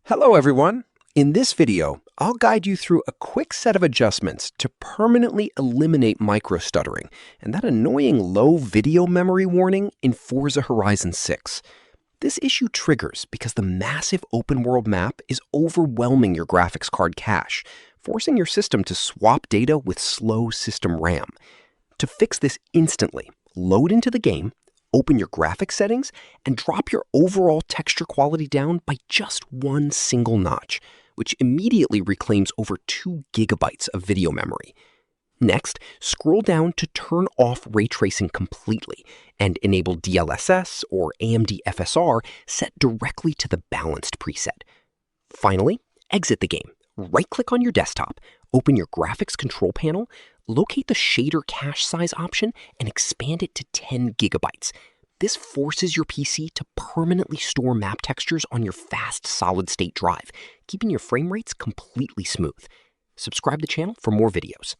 Hello everyone! In this video, I'll guide you through a quick set of adjustments to permanently eliminate micro-stuttering and that annoying low video memory warning in Forza Horizon 6. This issue triggers because the massive open-world map is overwhelming your graphics card cache, forcing your system to swap data with slow system RAM. To fix this instantly, load into the game, open your graphics settings, and drop your overall texture quality down by just one single notch, which immediately reclaims over 2 gigabytes of video memory. Next, scroll down to turn off ray tracing completely and enable DLSS or AMD FSR set directly to the balanced preset. Finally, exit the game. Right-click on your desktop, open your graphics control panel, locate the shader cache size option, and expand it to 10 gigabytes. This forces your PC to permanently store map textures on your fast solid-state drive, keeping your frame rates completely smooth. Subscribe to the channel for more videos.